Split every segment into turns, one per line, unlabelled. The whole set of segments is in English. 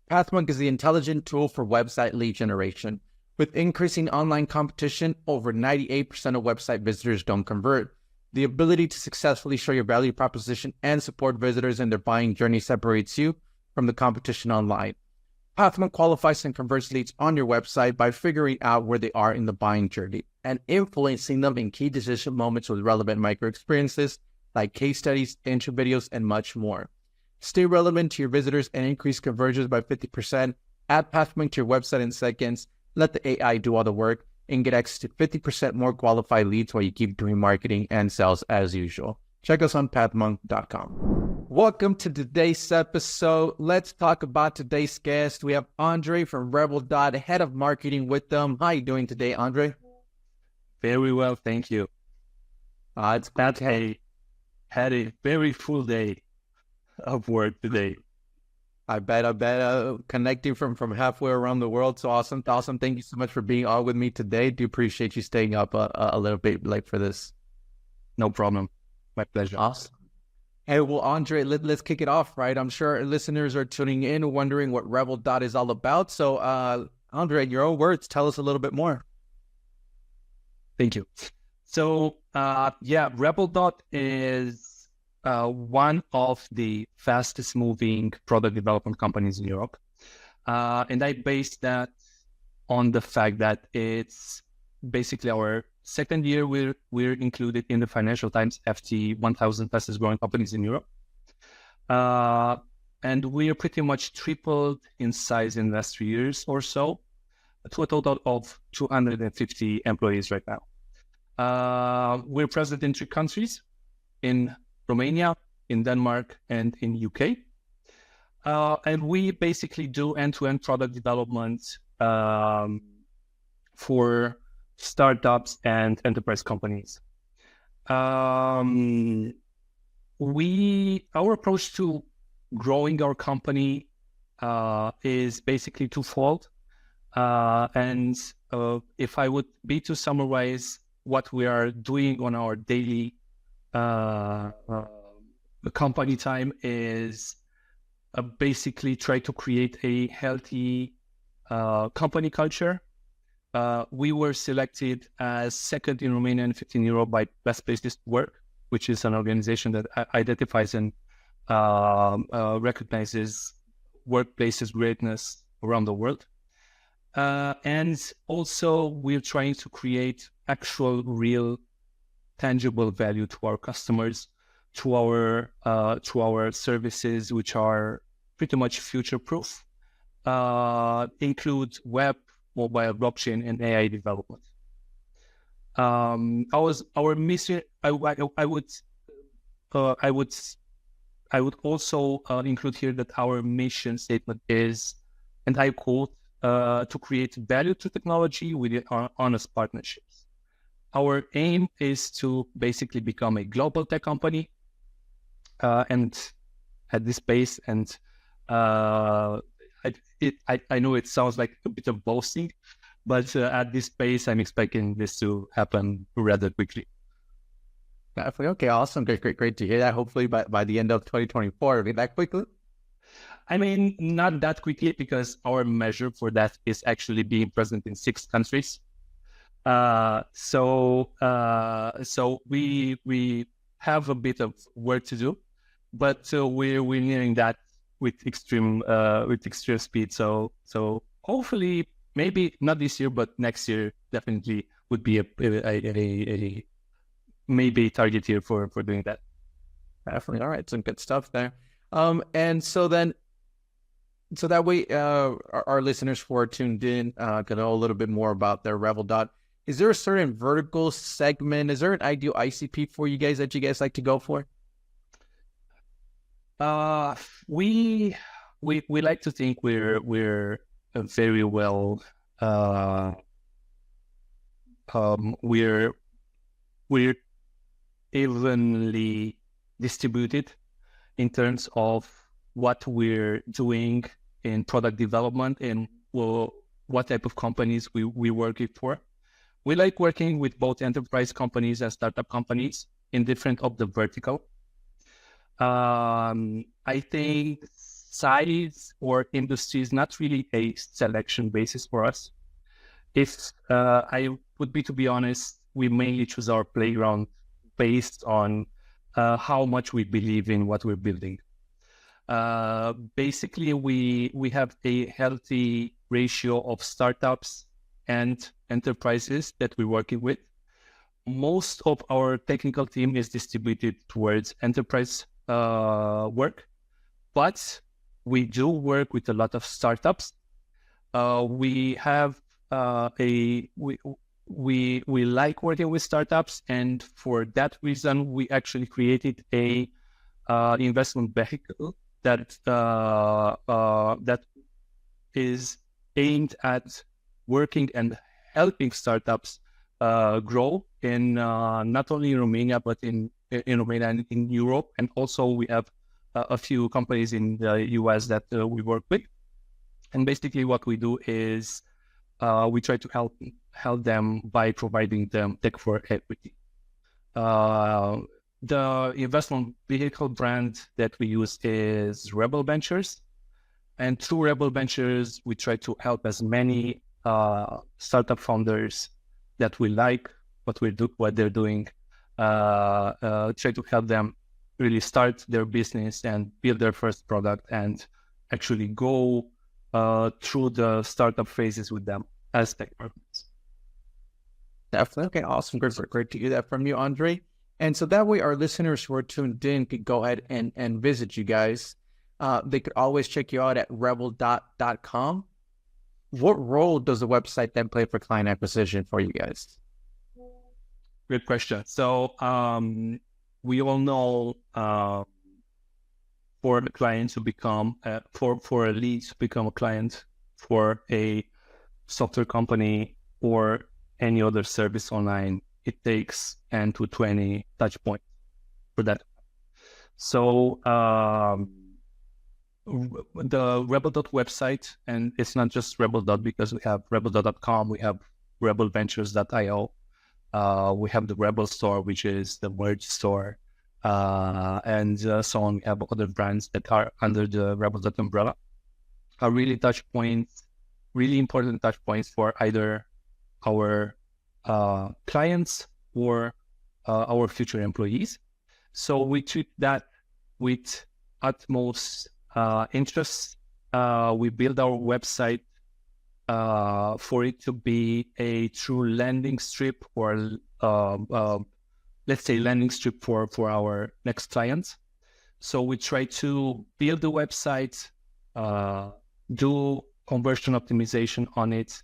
Pathmonk is the intelligent tool for website lead generation. With increasing online competition, over 98% of website visitors don't convert. The ability to successfully show your value proposition and support visitors in their buying journey separates you from the competition online. Pathmonk qualifies and converts leads on your website by figuring out where they are in the buying journey and influencing them in key decision moments with relevant micro experiences like case studies, intro videos, and much more. Stay relevant to your visitors and increase conversions by 50%. Add Pathmonk to your website in seconds. Let the AI do all the work and get access to 50% more qualified leads while you keep doing marketing and sales as usual. Check us on pathmonk.com. Welcome to today's episode. Let's talk about today's guest. We have Andrei from Rebel Dot, head of marketing with them. How are you doing today, Andrei?
Very well, thank you.
It's bad to have...
Had a very full day of work today.
I bet, connecting from halfway around the world. So awesome. Thank you so much for being on with me today. Do appreciate you staying up a little bit late for this.
No problem. My pleasure.
Awesome. Hey, well, Andrei, let's kick it off, right? I'm sure our listeners are tuning in, wondering what Rebel Dot is all about. So, Andrei, in your own words, tell us a little bit more.
Thank you. So, Rebel Dot is one of the fastest moving product development companies in Europe. And I base that on the fact that it's basically our second year we're included in the Financial Times FT 1000 fastest growing companies in Europe. And we are pretty much tripled in size in the last 3 years or so, to a total of 250 employees right now. We're present in 3 countries, in Romania, in Denmark, and in UK. And we basically do end-to-end product development for startups and enterprise companies. Our approach to growing our company is basically twofold. And if I would be to summarize what we are doing on our daily company time is basically try to create a healthy company culture. We were selected as second in Romania and 15 in Europe by Best Places to Work, which is an organization that identifies and recognizes workplaces greatness around the world. And also we're trying to create actual, real, tangible value to our customers, to our services, which are pretty much future-proof, include web, mobile, blockchain, and AI development. Our mission, I would also include here that our mission statement is, and I quote, to create value to technology with honest partnerships. Our aim is to basically become a global tech company, and at this pace, and I know it sounds like a bit of boasting, but at this pace, I'm expecting this to happen rather quickly.
Okay, awesome. Great to hear that. Hopefully by the end of 2024, it'll be that quickly.
I mean, not that quickly, because our measure for that is actually being present in 6 countries. So we have a bit of work to do, but we're nearing that with extreme speed. So hopefully, maybe not this year, but next year definitely would be a maybe target year for doing that.
Definitely. All right, some good stuff there. And so that way, our listeners who are tuned in can know a little bit more about their Rebel Dot. Is there a certain vertical segment? Is there an ideal ICP for you guys that you guys like to go for?
We like to think we're very well. We're evenly distributed in terms of what we're doing in product development and what type of companies we working for. We like working with both enterprise companies and startup companies in different of the vertical. I think size or industry is not really a selection basis for us. If I would be, to be honest, we mainly choose our playground based on how much we believe in what we're building. Basically, we have a healthy ratio of startups and enterprises that we're working with. Most of our technical team is distributed towards enterprise work, but we do work with a lot of startups. We have we like working with startups, and for that reason, we actually created a investment vehicle that that is aimed at working and helping startups grow in not only in Romania but in Romania and in Europe, and also we have a few companies in the US that we work with. And basically, what we do is we try to help them by providing them tech for equity. The investment vehicle brand that we use is Rebel Ventures. And through Rebel Ventures, we try to help as many startup founders that we like what they're doing, try to help them really start their business and build their first product and actually go through the startup phases with them as tech partners.
Definitely. Okay, awesome. Great to hear that from you, Andrei. And so that way our listeners who are tuned in could go ahead and visit you guys. They could always check you out at rebel.com. What role does the website then play for client acquisition for you guys?
Good question. So we all know for a client to become, for a lead to become a client for a software company or any other service online, it takes 10 to 20 touch points for that. So the Rebel website, and it's not just Rebel because we have rebel.com, we have rebelventures.io, we have the Rebel store, which is the merge store, and so on. We have other brands that are under the Rebel umbrella. Are really touch points, really important touch points for either our clients or our future employees. So we treat that with utmost interest. We build our website for it to be a true landing strip, or let's say landing strip for our next clients. So we try to build the website, do conversion optimization on it,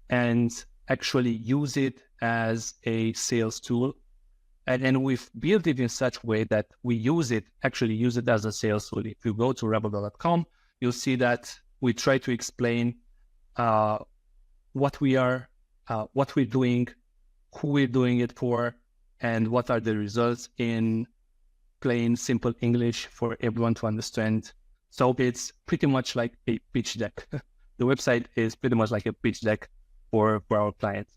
and actually use it as a sales tool. And we've built it in such a way that we actually use it as a sales tool. If you go to rebel.com, you'll see that we try to explain what we are, what we're doing, who we're doing it for, and what are the results in plain, simple English for everyone to understand. So it's pretty much like a pitch deck. The website is pretty much like a pitch deck for our clients.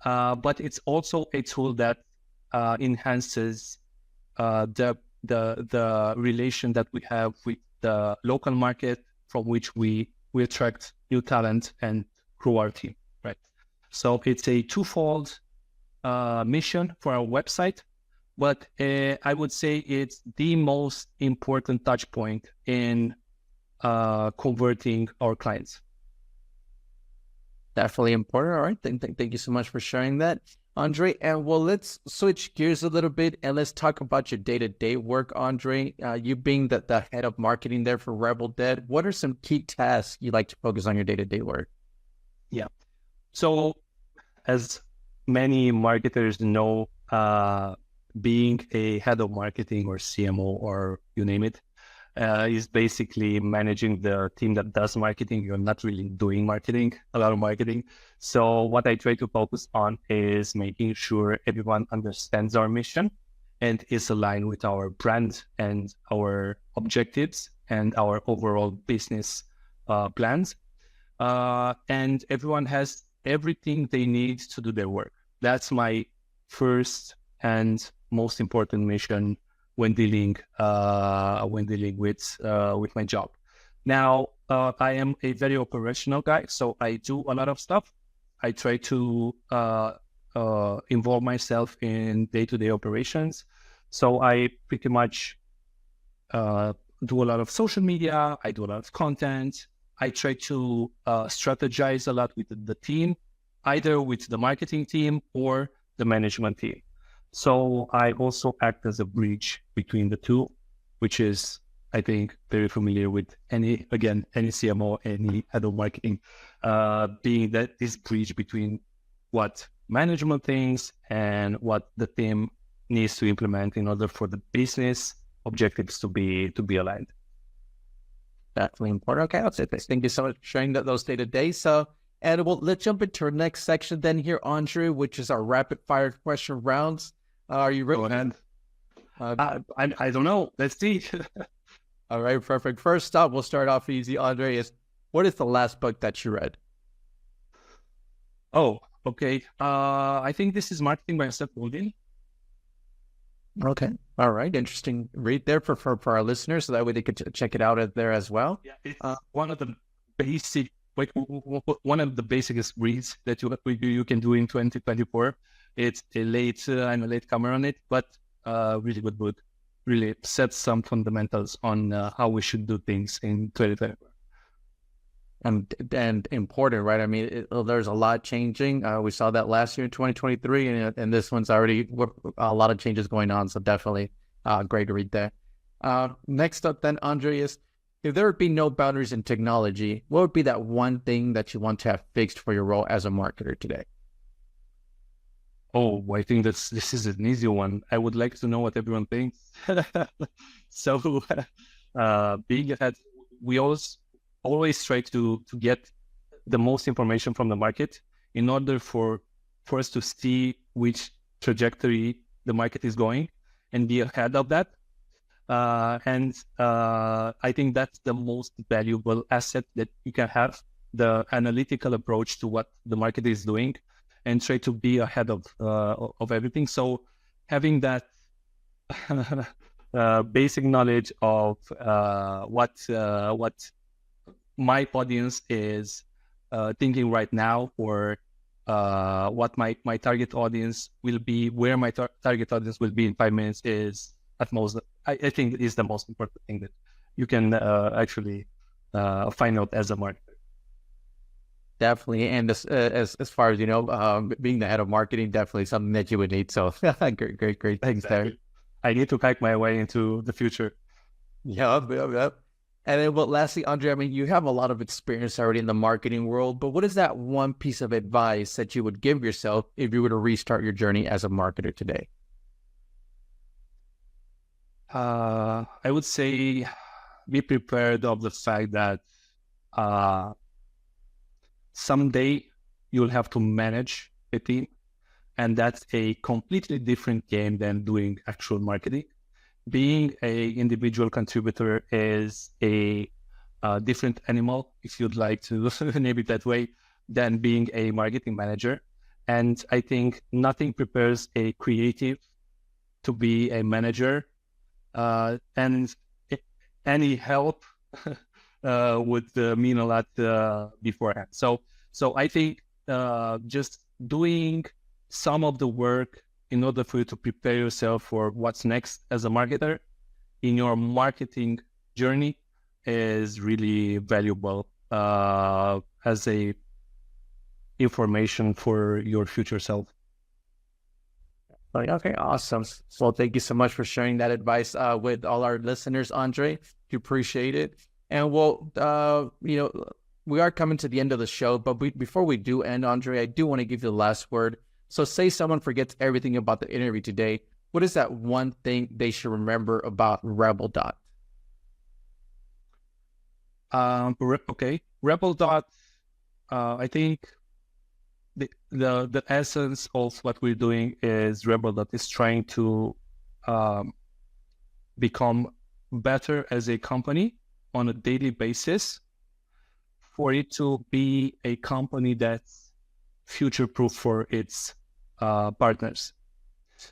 But it's also a tool that enhances the relation that we have with the local market, from which we attract new talent and grow our team, right? So it's a twofold mission for our website, but I would say it's the most important touch point in converting our clients.
Definitely important. All right. Thank you so much for sharing that, Andrei. And well, let's switch gears a little bit and let's talk about your day-to-day work, Andrei. You being the head of marketing there for Rebel Dead, what are some key tasks you like to focus on your day-to-day work?
Yeah. So as many marketers know, being a head of marketing or CMO or you name it, is basically managing the team that does marketing. You're not really doing marketing, a lot of marketing. So what I try to focus on is making sure everyone understands our mission and is aligned with our brand and our objectives and our overall business plans. And everyone has everything they need to do their work. That's my first and most important mission when dealing with my job. Now, I am a very operational guy, so I do a lot of stuff. I try to involve myself in day-to-day operations. So I pretty much do a lot of social media. I do a lot of content. I try to strategize a lot with the team, either with the marketing team or the management team. So I also act as a bridge between the two, which is, I think, very familiar with any CMO, any head of marketing, being that this bridge between what management thinks and what the team needs to implement in order for the business objectives to be aligned.
Definitely important. Okay, that's it. Thank you so much for sharing those day-to-day. So, and let's jump into our next section then here, Andrei, which is our rapid-fire question rounds. Are you ready?
Go ahead. I don't know. Let's see.
All right, perfect. First up, we'll start off easy, Andrei. What is the last book that you read?
Oh, okay. I think this is Marketing by Seth Godin.
Okay. All right. Interesting read there for our listeners, so that way they could check it out there as well.
Yeah, it's one of the basic, one of the basic reads that you can do in 2024. It's I'm a latecomer on it, but really good book. Really sets some fundamentals on how we should do things in 2024.
And important, right? I mean, there's a lot changing. We saw that last year in 2023, and this one's already a lot of changes going on. So definitely great to read there. Next up then, Andrei, is if there would be no boundaries in technology, what would be that one thing that you want to have fixed for your role as a marketer today?
Oh, I think this is an easy one. I would like to know what everyone thinks. So being ahead, we always try to get the most information from the market in order for us to see which trajectory the market is going and be ahead of that. And I think that's the most valuable asset that you can have, the analytical approach to what the market is doing and try to be ahead of everything. So having that basic knowledge of what my audience is thinking right now, or what my target audience will be, where my target audience will be in 5 minutes is at most, I think is the most important thing that you can actually find out as a marketer.
Definitely. And as far as, being the head of marketing, definitely something that you would need. So great things there.
I need to hack my way into the future.
Yep. And then, lastly, Andrei, I mean, you have a lot of experience already in the marketing world, but what is that one piece of advice that you would give yourself if you were to restart your journey as a marketer today?
I would say be prepared of the fact that someday you'll have to manage a team, and that's a completely different game than doing actual marketing. Being an individual contributor is a different animal, if you'd like to name it that way, than being a marketing manager. And I think nothing prepares a creative to be a manager, and any help would mean a lot beforehand. So I think just doing some of the work in order for you to prepare yourself for what's next as a marketer in your marketing journey is really valuable as a information for your future self.
Okay, awesome. Well, thank you so much for sharing that advice with all our listeners, Andrei. We appreciate it. And we are coming to the end of the show, but before we do end, Andrei, I do want to give you the last word. So say someone forgets everything about the interview today. What is that one thing they should remember about Rebel Dot?
Okay. Rebel Dot, I think the essence of what we're doing is Rebel Dot is trying to become better as a company on a daily basis, for it to be a company that's future-proof for its partners.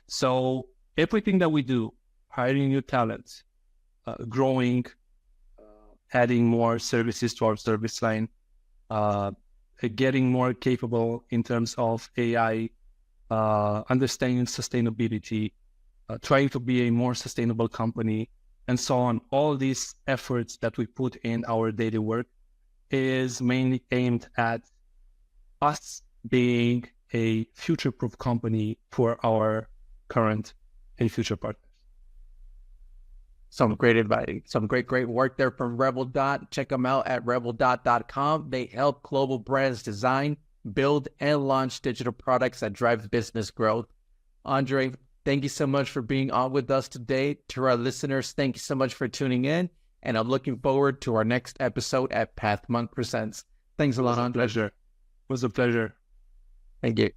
So everything that we do, hiring new talent, growing adding more services to our service line, getting more capable in terms of AI, understanding sustainability, trying to be a more sustainable company, and so on. All these efforts that we put in our daily work is mainly aimed at us being a future-proof company for our current and future partners.
Some great advice, some great work there from Rebel Dot. Check them out at rebeldot.com. They help global brands design, build, and launch digital products that drive business growth. Andrei, thank you so much for being on with us today. To our listeners, thank you so much for tuning in. And I'm looking forward to our next episode at Path Monk Presents. Thanks a lot, Andrei.
It was a pleasure.
Thank you.